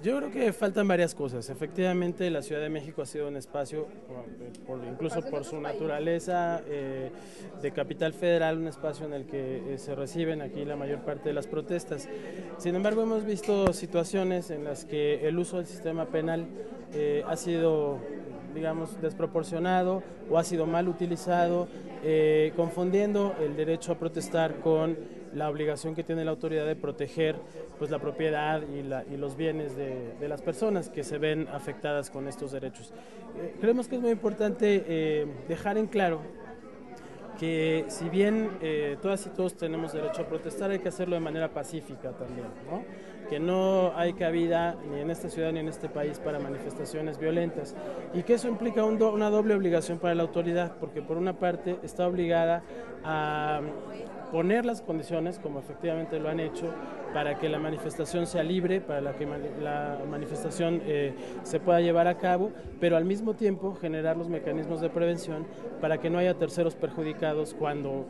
Yo creo que faltan varias cosas. Efectivamente, la Ciudad de México ha sido un espacio, incluso por su naturaleza de capital federal, un espacio en el que se reciben aquí la mayor parte de las protestas. Sin embargo, hemos visto situaciones en las que el uso del sistema penal ha sido, digamos, desproporcionado o ha sido mal utilizado, confundiendo el derecho a protestar con la obligación que tiene la autoridad de proteger pues, la propiedad y los bienes de las personas que se ven afectadas con estos derechos. Creemos que es muy importante dejar en claro que si bien todas y todos tenemos derecho a protestar, hay que hacerlo de manera pacífica también, ¿no? Que no hay cabida ni en esta ciudad ni en este país para manifestaciones violentas y que eso implica una doble obligación para la autoridad, porque por una parte está obligada a poner las condiciones, como efectivamente lo han hecho, para que la manifestación sea libre, para que la manifestación se pueda llevar a cabo, pero al mismo tiempo generar los mecanismos de prevención para que no haya terceros perjudicados cuando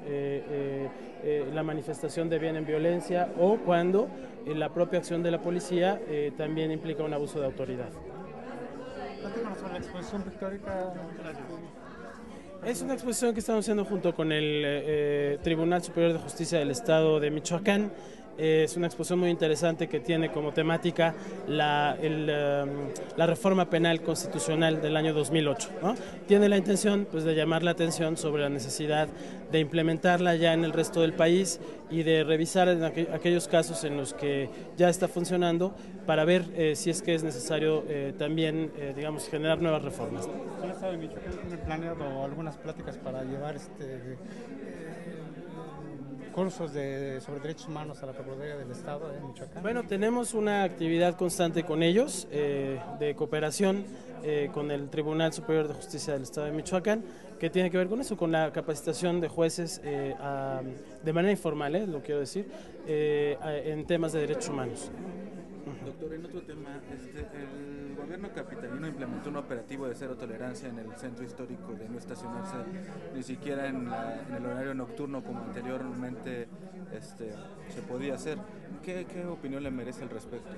la manifestación deviene en violencia o cuando la propia acción de la policía también implica un abuso de autoridad. Cuéntanos sobre la exposición pictórica. Es una exposición que estamos haciendo junto con el Tribunal Superior de Justicia del Estado de Michoacán. Es una exposición muy interesante que tiene como temática la reforma penal constitucional del año 2008, ¿no? Tiene la intención pues, de llamar la atención sobre la necesidad de implementarla ya en el resto del país y de revisar en aquellos casos en los que ya está funcionando para ver si es que es necesario también, digamos, generar nuevas reformas. ¿El Estado de Michoacán tiene planeado algunas pláticas para llevar cursos sobre derechos humanos a la Procuraduría del Estado de Michoacán? Bueno, tenemos una actividad constante con ellos, de cooperación con el Tribunal Superior de Justicia del Estado de Michoacán, que tiene que ver con eso, con la capacitación de jueces de manera informal, lo quiero decir, en temas de derechos humanos. Doctor, en otro tema, el gobierno capitalino implementó un operativo de cero tolerancia en el centro histórico de no estacionarse ni siquiera en el horario nocturno como anteriormente se podía hacer. ¿Qué opinión le merece al respecto?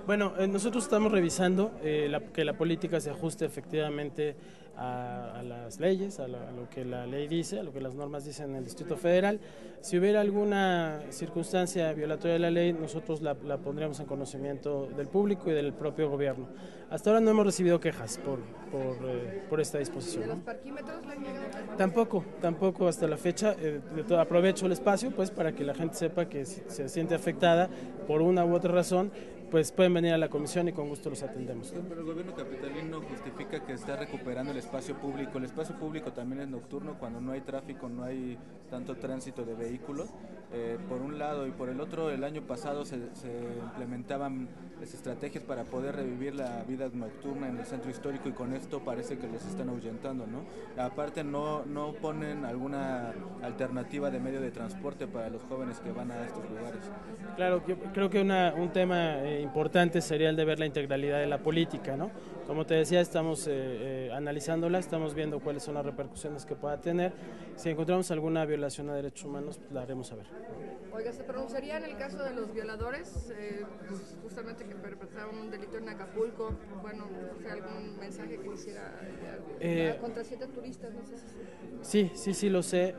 Bueno, nosotros estamos revisando que la política se ajuste efectivamente a las leyes, a lo que la ley dice, a lo que las normas dicen en el Distrito Federal. Si hubiera alguna circunstancia violatoria de la ley, nosotros la pondríamos en conocimiento del público y del propio gobierno. Hasta ahora no hemos recibido quejas por esta disposición, ¿no? ¿Los parquímetros le han llegado? Tampoco hasta la fecha. Aprovecho el espacio pues para que la gente sepa que si se siente afectada por una u otra razón, pues pueden venir a la comisión y con gusto los atendemos. Pero el gobierno capitalino justifica que está recuperando el espacio público. El espacio público también es nocturno cuando no hay tráfico, no hay tanto tránsito de vehículos. Por un lado y por el otro, el año pasado se implementaban estrategias para poder revivir la vida nocturna en el centro histórico y con esto parece que los están ahuyentando, ¿no? Aparte no ponen alguna alternativa de medio de transporte para los jóvenes que van a estos lugares. Claro, yo creo que un tema importante sería el de ver la integralidad de la política, ¿no? Como te decía, estamos analizándola, estamos viendo cuáles son las repercusiones que pueda tener. Si encontramos alguna violación a derechos humanos, pues la haremos saber. Oiga, ¿se pronunciaría en el caso de los violadores, justamente que perpetraron un delito en Acapulco? Bueno, algún mensaje que quisiera contra 7 turistas, no sé si... Sí, lo sé.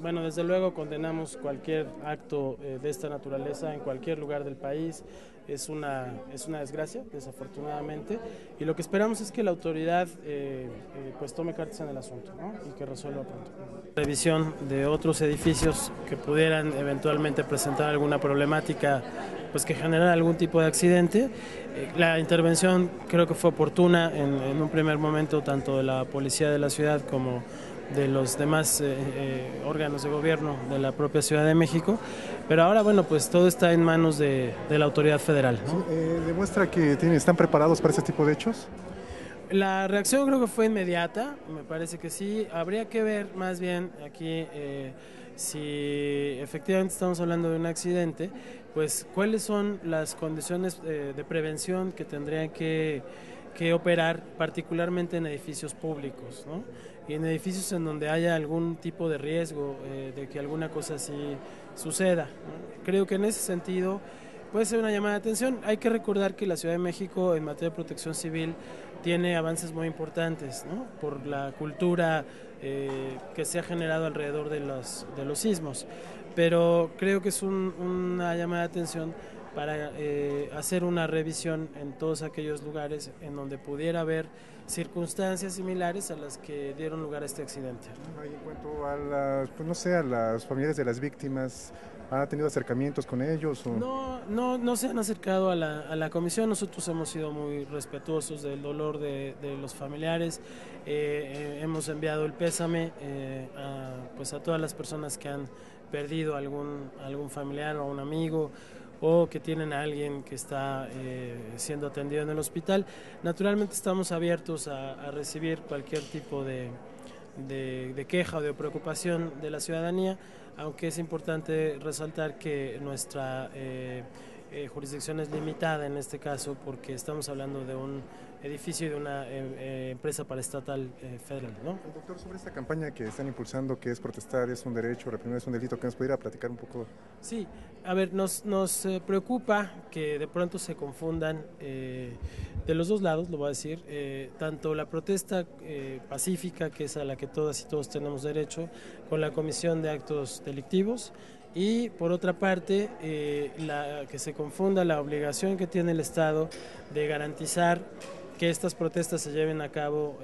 Bueno, desde luego condenamos cualquier acto de esta naturaleza en cualquier lugar del país. Es una desgracia, desafortunadamente, y lo que esperamos es que la autoridad pues tome cartas en el asunto, ¿no? Y que resuelva pronto. Revisión de otros edificios que pudieran eventualmente presentar alguna problemática, pues que generara algún tipo de accidente. La intervención creo que fue oportuna en un primer momento, tanto de la policía de la ciudad como de los demás órganos de gobierno de la propia Ciudad de México, pero ahora bueno, pues todo está en manos de la autoridad federal, ¿no? ¿Demuestra que están preparados para ese tipo de hechos? La reacción creo que fue inmediata, me parece que sí. Habría que ver más bien aquí si efectivamente estamos hablando de un accidente, pues cuáles son las condiciones de prevención que tendrían que operar, particularmente en edificios públicos, ¿no? Y en edificios en donde haya algún tipo de riesgo de que alguna cosa así suceda, ¿no? Creo que en ese sentido puede ser una llamada de atención. Hay que recordar que la Ciudad de México en materia de protección civil tiene avances muy importantes, ¿no? Por la cultura que se ha generado alrededor de los sismos, pero creo que es una llamada de atención para hacer una revisión en todos aquellos lugares en donde pudiera haber circunstancias similares a las que dieron lugar a este accidente. En cuanto a las, pues no sé, a las familiares de las víctimas, ¿ha tenido acercamientos con ellos? O? No se han acercado a la comisión. Nosotros hemos sido muy respetuosos del dolor de los familiares. Hemos enviado el pésame a todas las personas que han perdido algún familiar o un amigo, o que tienen a alguien que está siendo atendido en el hospital. Naturalmente estamos abiertos a recibir cualquier tipo de queja o de preocupación de la ciudadanía, aunque es importante resaltar que nuestra jurisdicción es limitada en este caso, porque estamos hablando de un edificio y de una empresa paraestatal federal, ¿no? Doctor, sobre esta campaña que están impulsando, que es protestar es un derecho, reprimir es un delito, ¿que nos pudiera platicar un poco? Sí, a ver, nos preocupa que de pronto se confundan de los dos lados, lo voy a decir, tanto la protesta pacífica, que es a la que todas y todos tenemos derecho, con la comisión de actos delictivos, y por otra parte que se confunda la obligación que tiene el Estado de garantizar que estas protestas se lleven a cabo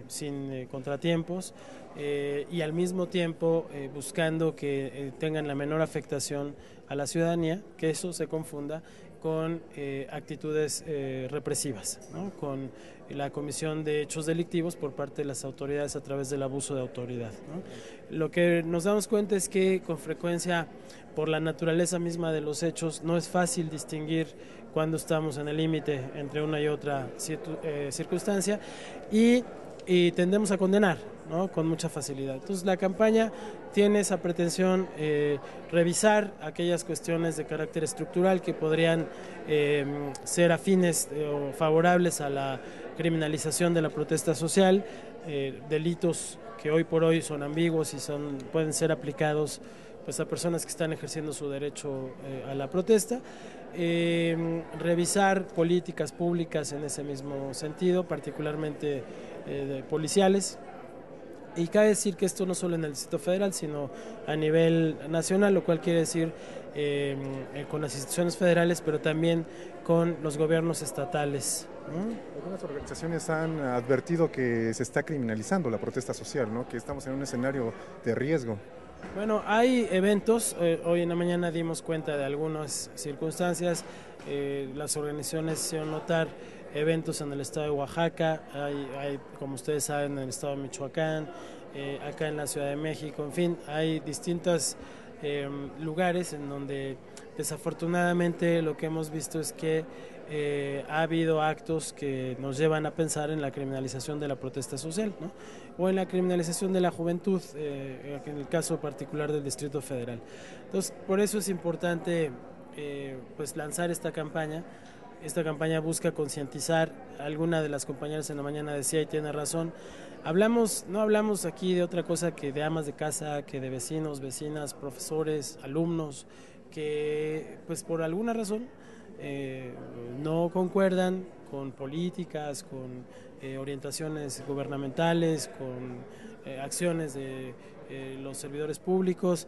sin contratiempos y al mismo tiempo buscando que tengan la menor afectación a la ciudadanía, que eso se confunda con actitudes represivas, ¿no? Con la comisión de hechos delictivos por parte de las autoridades a través del abuso de autoridad, ¿no? Lo que nos damos cuenta es que con frecuencia, por la naturaleza misma de los hechos, no es fácil distinguir cuando estamos en el límite entre una y otra circunstancia y tendemos a condenar, ¿no? Con mucha facilidad. Entonces la campaña tiene esa pretensión, revisar aquellas cuestiones de carácter estructural que podrían ser afines o favorables a la criminalización de la protesta social, delitos que hoy por hoy son ambiguos y pueden ser aplicados pues a personas que están ejerciendo su derecho a la protesta, revisar políticas públicas en ese mismo sentido, particularmente policiales. Y cabe decir que esto no solo en el Distrito Federal, sino a nivel nacional, lo cual quiere decir con las instituciones federales, pero también con los gobiernos estatales, ¿no? Algunas organizaciones han advertido que se está criminalizando la protesta social, ¿no? Que estamos en un escenario de riesgo. Bueno, hay eventos, hoy en la mañana dimos cuenta de algunas circunstancias, las organizaciones hicieron notar eventos en el estado de Oaxaca, hay, como ustedes saben, en el estado de Michoacán, acá en la Ciudad de México, en fin, hay distintos lugares en donde desafortunadamente lo que hemos visto es que ha habido actos que nos llevan a pensar en la criminalización de la protesta social, ¿no? O en la criminalización de la juventud, en el caso particular del Distrito Federal. Entonces, por eso es importante pues lanzar esta campaña. Esta campaña busca concientizar. Alguna de las compañeras en la mañana decía, y tiene razón, no hablamos aquí de otra cosa que de amas de casa, que de vecinos, vecinas, profesores, alumnos, que pues por alguna razón no concuerdan con políticas, con orientaciones gubernamentales, con acciones de los servidores públicos,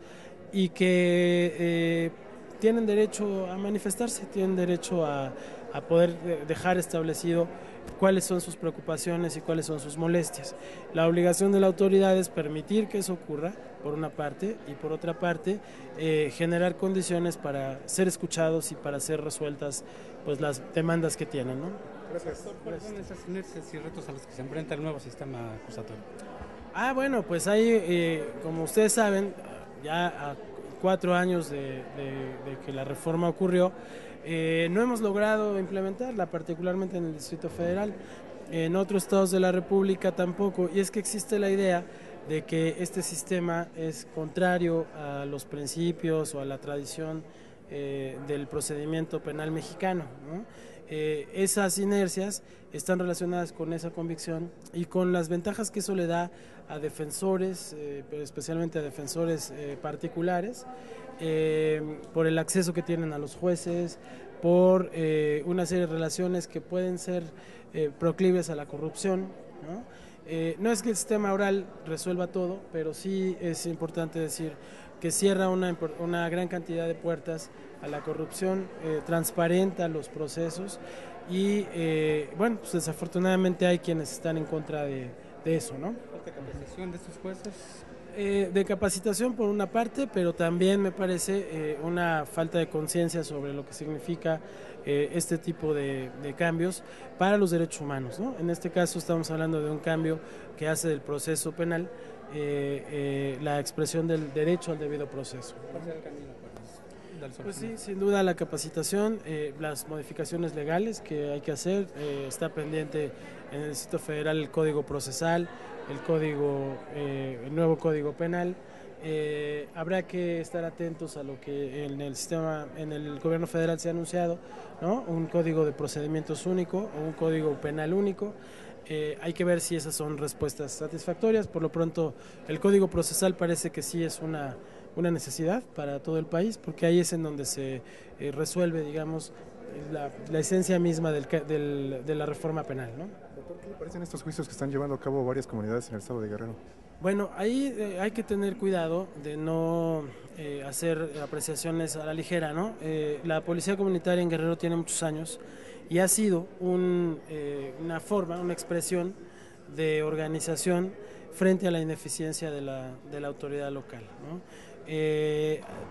y que tienen derecho a manifestarse, tienen derecho a poder dejar establecido cuáles son sus preocupaciones y cuáles son sus molestias. La obligación de la autoridad es permitir que eso ocurra, por una parte, y por otra parte, generar condiciones para ser escuchados y para ser resueltas pues las demandas que tienen, ¿no? Gracias. ¿Cuáles son esas inercias y retos a los que se enfrenta el nuevo sistema acusatorio? Bueno, pues ahí, como ustedes saben, ya a 4 años de que la reforma ocurrió, no hemos logrado implementarla, particularmente en el Distrito Federal, en otros estados de la República tampoco, y es que existe la idea de que este sistema es contrario a los principios o a la tradición del procedimiento penal mexicano, ¿no? Esas inercias están relacionadas con esa convicción y con las ventajas que eso le da a defensores, pero especialmente a defensores particulares, por el acceso que tienen a los jueces, por una serie de relaciones que pueden ser proclives a la corrupción, ¿no? No es que el sistema oral resuelva todo, pero sí es importante decir que cierra una gran cantidad de puertas a la corrupción, transparenta los procesos y bueno, pues desafortunadamente hay quienes están en contra de eso, ¿no? ¿Falta capacitación de estos jueces? De capacitación por una parte, pero también me parece una falta de conciencia sobre lo que significa este tipo de cambios para los derechos humanos, ¿no? En este caso estamos hablando de un cambio que hace del proceso penal la expresión del derecho al debido proceso. ¿Cuál será el camino? Pues sí, sin duda la capacitación, las modificaciones legales que hay que hacer, está pendiente en el Distrito Federal el Código Procesal, el nuevo Código Penal. Habrá que estar atentos a lo que en el gobierno federal se ha anunciado, ¿no? Un código de procedimientos único o un código penal único. Hay que ver si esas son respuestas satisfactorias. Por lo pronto, el Código Procesal parece que sí es una necesidad para todo el país, porque ahí es en donde se resuelve, digamos, la esencia misma de la reforma penal, ¿no? Doctor, ¿qué le parecen estos juicios que están llevando a cabo varias comunidades en el estado de Guerrero? Bueno, ahí hay que tener cuidado de no hacer apreciaciones a la ligera, ¿no? La policía comunitaria en Guerrero tiene muchos años y ha sido una forma, una expresión de organización frente a la ineficiencia de la autoridad local, ¿no?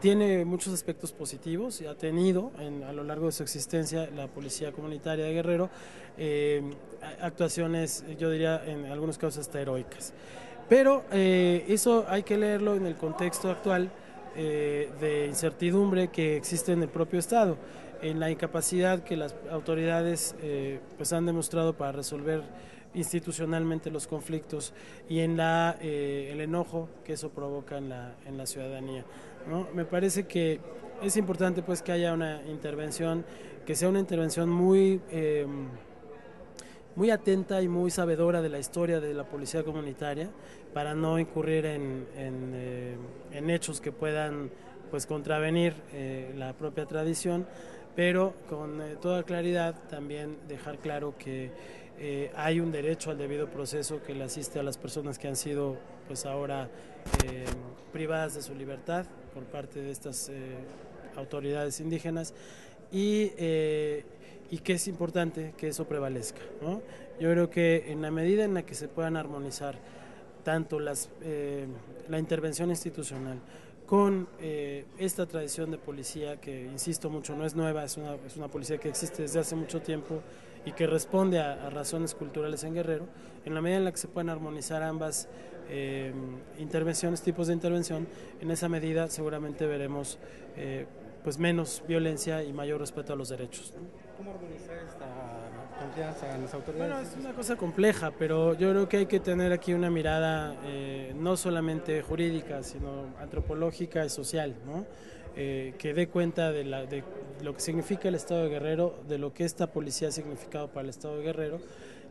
Tiene muchos aspectos positivos y ha tenido a lo largo de su existencia la Policía Comunitaria de Guerrero actuaciones, yo diría en algunos casos hasta heroicas. Pero eso hay que leerlo en el contexto actual de incertidumbre que existe en el propio Estado, en la incapacidad que las autoridades pues han demostrado para resolver institucionalmente los conflictos y en el enojo que eso provoca en la ciudadanía, ¿no? Me parece que es importante pues que haya una intervención, que sea una intervención muy atenta y muy sabedora de la historia de la policía comunitaria para no incurrir en hechos que puedan pues contravenir la propia tradición, pero con toda claridad también dejar claro que hay un derecho al debido proceso que le asiste a las personas que han sido pues ahora privadas de su libertad por parte de estas autoridades indígenas y que es importante que eso prevalezca, ¿no? Yo creo que en la medida en la que se puedan armonizar tanto la intervención institucional con esta tradición de policía que, insisto mucho, no es nueva, es una policía que existe desde hace mucho tiempo y que responde a razones culturales en Guerrero, en la medida en la que se puedan armonizar ambas tipos de intervención, en esa medida seguramente veremos pues menos violencia y mayor respeto a los derechos, ¿no? ¿Cómo armonizar esta confianza en las autoridades? Bueno, es una cosa compleja, pero yo creo que hay que tener aquí una mirada no solamente jurídica, sino antropológica y social, ¿no? Que dé cuenta de lo que significa el Estado de Guerrero, de lo que esta policía ha significado para el Estado de Guerrero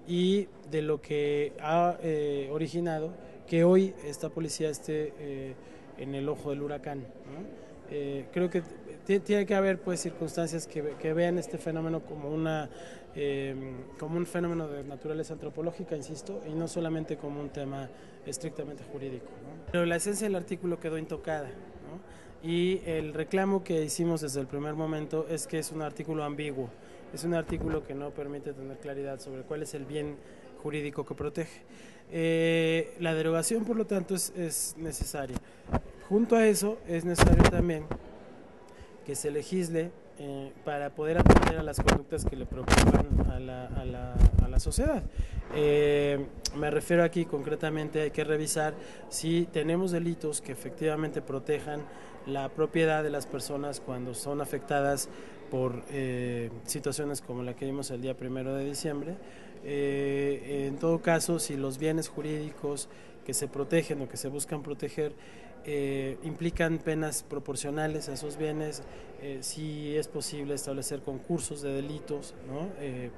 y de lo que ha originado que hoy esta policía esté en el ojo del huracán, ¿no? Creo que tiene que haber pues circunstancias que vean este fenómeno como un fenómeno de naturaleza antropológica, insisto, y no solamente como un tema estrictamente jurídico, ¿no? Pero la esencia del artículo quedó intocada, ¿no? Y el reclamo que hicimos desde el primer momento es que es un artículo ambiguo, es un artículo que no permite tener claridad sobre cuál es el bien jurídico que protege. La derogación, por lo tanto, es necesaria. Junto a eso, es necesario también que se legisle para poder atender a las conductas que le preocupan a la sociedad. Me refiero aquí concretamente, hay que revisar si tenemos delitos que efectivamente protejan la propiedad de las personas cuando son afectadas por situaciones como la que vimos el día 1 de diciembre. En todo caso, si los bienes jurídicos que se protegen o que se buscan proteger implican penas proporcionales a esos bienes. Si es posible establecer concursos de delitos, ¿no?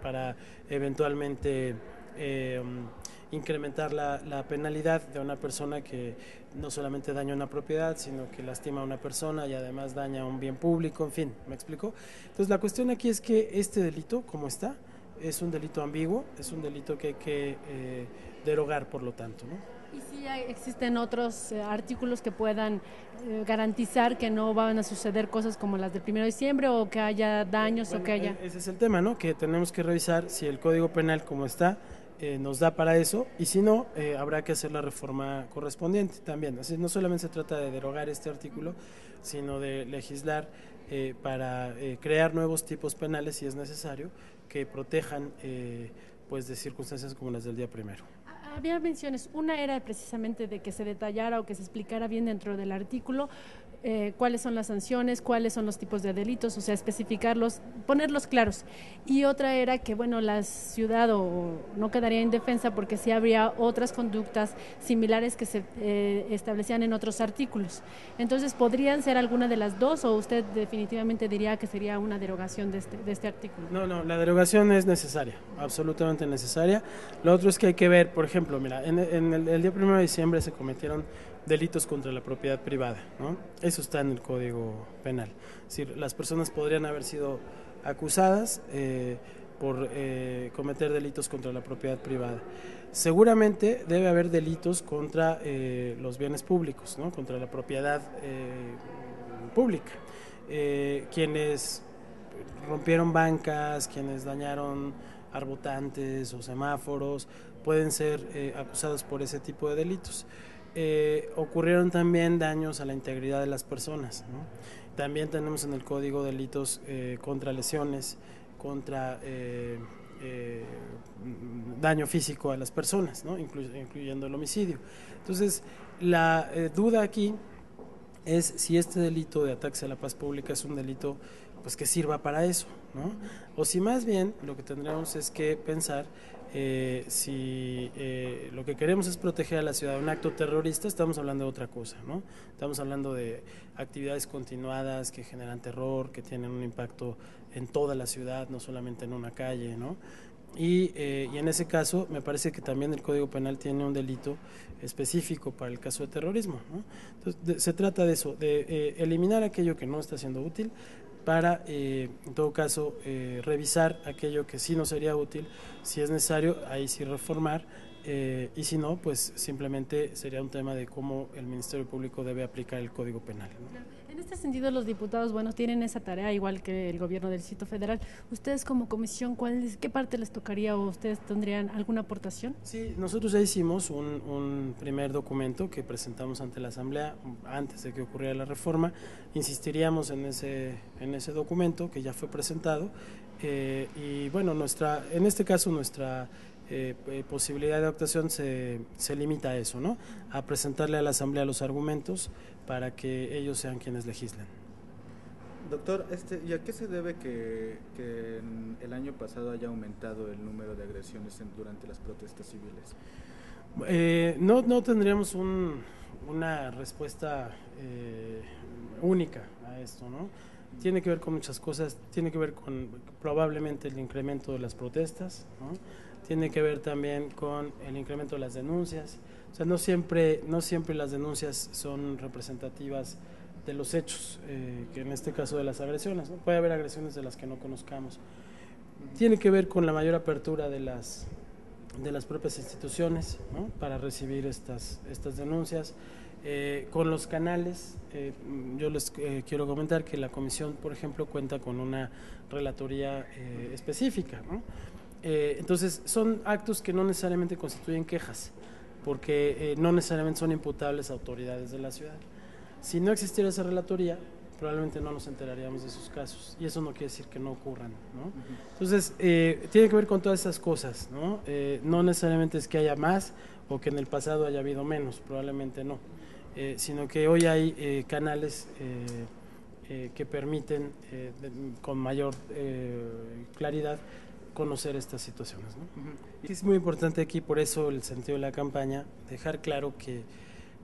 Para eventualmente incrementar la penalidad de una persona que no solamente daña una propiedad, sino que lastima a una persona y además daña un bien público, en fin, ¿me explico? Entonces la cuestión aquí es que este delito, como está, es un delito ambiguo, es un delito que hay que derogar, por lo tanto, ¿no? ¿Y si existen otros artículos que puedan garantizar que no van a suceder cosas como las del 1 de diciembre o que haya daños bueno, o que haya...? Ese es el tema, ¿no? Que tenemos que revisar si el Código Penal como está nos da para eso, y si no, habrá que hacer la reforma correspondiente también. Así, no solamente se trata de derogar este artículo, sino de legislar para crear nuevos tipos penales, si es necesario, que protejan pues de circunstancias como las del día primero. Había menciones, una era precisamente de que se detallara o que se explicara bien dentro del artículo cuáles son las sanciones, cuáles son los tipos de delitos, o sea, especificarlos, ponerlos claros. Y otra era que, bueno, la ciudad no quedaría indefensa porque sí habría otras conductas similares que se establecían en otros artículos. Entonces, ¿podrían ser alguna de las dos o usted definitivamente diría que sería una derogación de este artículo? No, la derogación es necesaria, absolutamente necesaria. Lo otro es que hay que ver, por ejemplo, mira, en el día 1 de diciembre se cometieron delitos contra la propiedad privada, ¿no? Eso está en el Código Penal. Es decir, las personas podrían haber sido acusadas por cometer delitos contra la propiedad privada. Seguramente debe haber delitos contra los bienes públicos, ¿no? Contra la propiedad pública. Quienes rompieron bancas, quienes dañaron arbotantes o semáforos, pueden ser acusados por ese tipo de delitos. Ocurrieron también daños a la integridad de las personas, ¿no? También tenemos en el código delitos contra lesiones, contra daño físico a las personas, ¿no? Incluyendo el homicidio. Entonces, la duda aquí es si este delito de ataques a la paz pública es un delito pues que sirva para eso, ¿no? O si más bien lo que tendríamos es que pensar si lo que queremos es proteger a la ciudad de un acto terrorista, estamos hablando de otra cosa, ¿no? Estamos hablando de actividades continuadas que generan terror, que tienen un impacto en toda la ciudad, no solamente en una calle, ¿no? Y en ese caso me parece que también el Código Penal tiene un delito específico para el caso de terrorismo, ¿no? Entonces, se trata de eso, de eliminar aquello que no está siendo útil para, en todo caso, revisar aquello que sí no sería útil, si es necesario, ahí sí reformar, y si no, pues simplemente sería un tema de cómo el Ministerio Público debe aplicar el Código Penal, ¿no? En este sentido, los diputados, bueno, tienen esa tarea, igual que el gobierno del Distrito Federal. ¿Ustedes como comisión, qué parte les tocaría o ustedes tendrían alguna aportación? Sí, nosotros ya hicimos un primer documento que presentamos ante la Asamblea antes de que ocurriera la reforma. Insistiríamos en ese documento que ya fue presentado y bueno, en este caso nuestra posibilidad de actuación se limita a eso, ¿no? A presentarle a la Asamblea los argumentos para que ellos sean quienes legislen. Doctor, ¿y a qué se debe que el año pasado haya aumentado el número de agresiones durante las protestas civiles? No tendríamos una respuesta única a esto, ¿no? Tiene que ver con muchas cosas, tiene que ver con probablemente el incremento de las protestas, ¿no? Tiene que ver también con el incremento de las denuncias. O sea, no siempre las denuncias son representativas de los hechos, que en este caso de las agresiones, ¿no? Puede haber agresiones de las que no conozcamos. Tiene que ver con la mayor apertura de las propias instituciones, ¿no? Para recibir estas denuncias, con los canales. Yo les quiero comentar que la comisión, por ejemplo, cuenta con una relatoría específica, ¿no? Entonces son actos que no necesariamente constituyen quejas, porque no necesariamente son imputables a autoridades de la ciudad. Si no existiera esa relatoría, probablemente no nos enteraríamos de esos casos, y eso no quiere decir que no ocurran, ¿no? Entonces, tiene que ver con todas esas cosas, ¿no? No necesariamente es que haya más o que en el pasado haya habido menos, probablemente no, sino que hoy hay canales que permiten con mayor claridad conocer estas situaciones, ¿no? Es muy importante aquí, por eso el sentido de la campaña, dejar claro que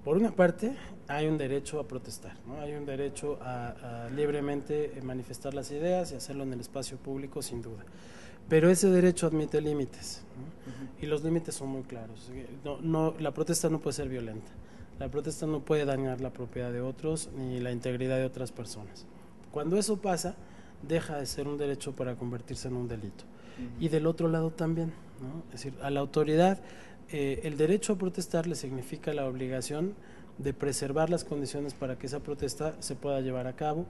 por una parte hay un derecho a protestar, ¿no? Hay un derecho a libremente manifestar las ideas y hacerlo en el espacio público, sin duda, pero ese derecho admite límites, ¿no? Y los límites son muy claros. La protesta no puede ser violenta, la protesta no puede dañar la propiedad de otros ni la integridad de otras personas. Cuando eso pasa, deja de ser un derecho para convertirse en un delito. Y del otro lado también, ¿no? Es decir, a la autoridad el derecho a protestar le significa la obligación de preservar las condiciones para que esa protesta se pueda llevar a cabo,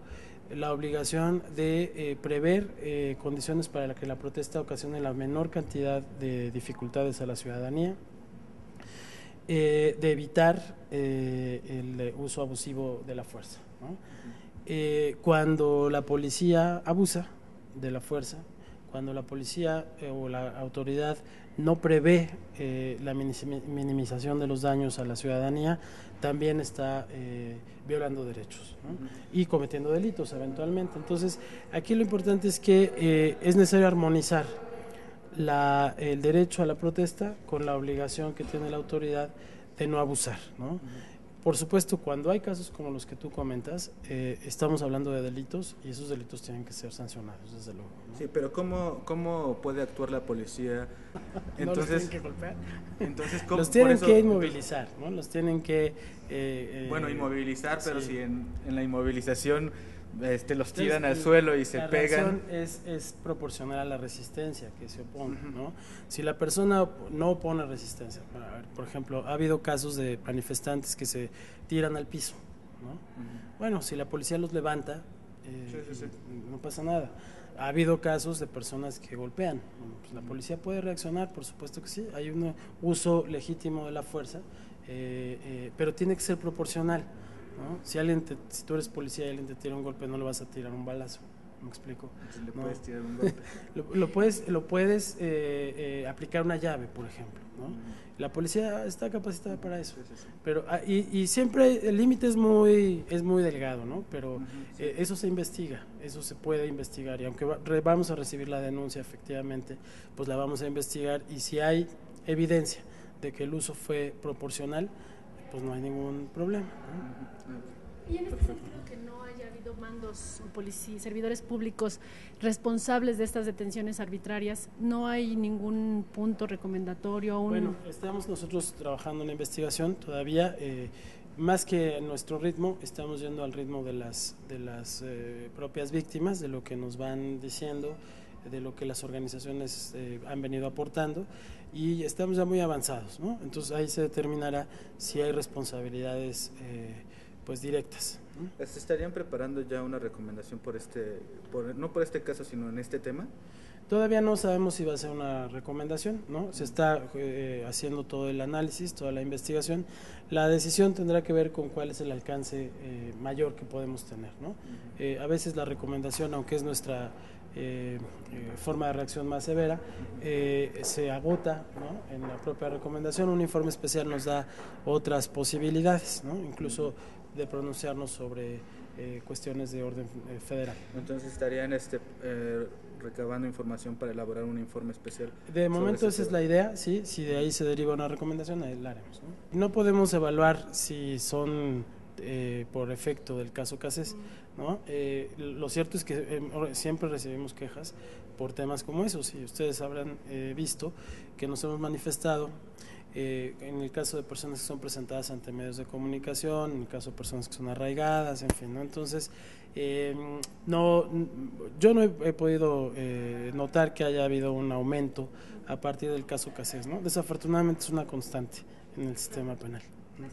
la obligación de prever condiciones para que la protesta ocasione la menor cantidad de dificultades a la ciudadanía, de evitar el uso abusivo de la fuerza, ¿no? Cuando la policía abusa de la fuerza, cuando la policía o la autoridad no prevé la minimización de los daños a la ciudadanía, también está violando derechos, ¿no? Y cometiendo delitos eventualmente. Entonces, aquí lo importante es que es necesario armonizar el derecho a la protesta con la obligación que tiene la autoridad de no abusar, ¿no? Por supuesto, cuando hay casos como los que tú comentas, estamos hablando de delitos y esos delitos tienen que ser sancionados, desde luego, ¿no? Sí, pero ¿cómo puede actuar la policía? Entonces, ¿no los tienen que golpear? Entonces, ¿cómo? Los tienen que inmovilizar, ¿no? Los tienen que... bueno, inmovilizar, pero sí. Si en la inmovilización los tiran al suelo y se pegan. La reacción es proporcional a la resistencia que se opone, ¿no? Si la persona no opone resistencia, por ejemplo, ha habido casos de manifestantes que se tiran al piso, ¿no? Bueno, si la policía los levanta, sí. No pasa nada. Ha habido casos de personas que golpean. Bueno, pues la policía puede reaccionar, por supuesto que sí. Hay un uso legítimo de la fuerza, pero tiene que ser proporcional, ¿no? Si tú eres policía y alguien te tira un golpe, no le vas a tirar un balazo. ¿Me explico? Le ¿no? puedes tirar un golpe. lo puedes aplicar una llave, por ejemplo, ¿no? La policía está capacitada para eso. Sí. Pero y siempre el límite es muy delgado, ¿no? Pero eso se investiga, eso se puede investigar, y aunque vamos a recibir la denuncia, efectivamente, pues la vamos a investigar, y si hay evidencia de que el uso fue proporcional, pues no hay ningún problema, ¿no? Y en este sentido, que no haya habido mandos o servidores públicos responsables de estas detenciones arbitrarias, ¿no hay ningún punto recomendatorio? Bueno, estamos nosotros trabajando en la investigación todavía, más que en nuestro ritmo, estamos yendo al ritmo de las propias víctimas, de lo que nos van diciendo, de lo que las organizaciones han venido aportando, y estamos ya muy avanzados, ¿no? Entonces ahí se determinará si hay responsabilidades pues directas, ¿no? ¿Se estarían preparando ya una recomendación no por este caso, sino en este tema? Todavía no sabemos si va a ser una recomendación, ¿no? Se está haciendo todo el análisis, toda la investigación. La decisión tendrá que ver con cuál es el alcance mayor que podemos tener, ¿no? A veces la recomendación, aunque es nuestra forma de reacción más severa, se agota, ¿no? En la propia recomendación. Un informe especial nos da otras posibilidades, ¿no? Incluso de pronunciarnos sobre cuestiones de orden federal. Entonces estarían recabando información para elaborar un informe especial. De momento esa es la idea, sí. Si de ahí se deriva una recomendación, ahí la haremos, ¿no? No podemos evaluar si son por efecto del caso Cassés, ¿no? Lo cierto es que siempre recibimos quejas por temas como esos, y ustedes habrán visto que nos hemos manifestado en el caso de personas que son presentadas ante medios de comunicación, en el caso de personas que son arraigadas, en fin, ¿no? Entonces, yo no he podido notar que haya habido un aumento a partir del caso Cassés, ¿no? Desafortunadamente es una constante en el sistema penal, ¿no?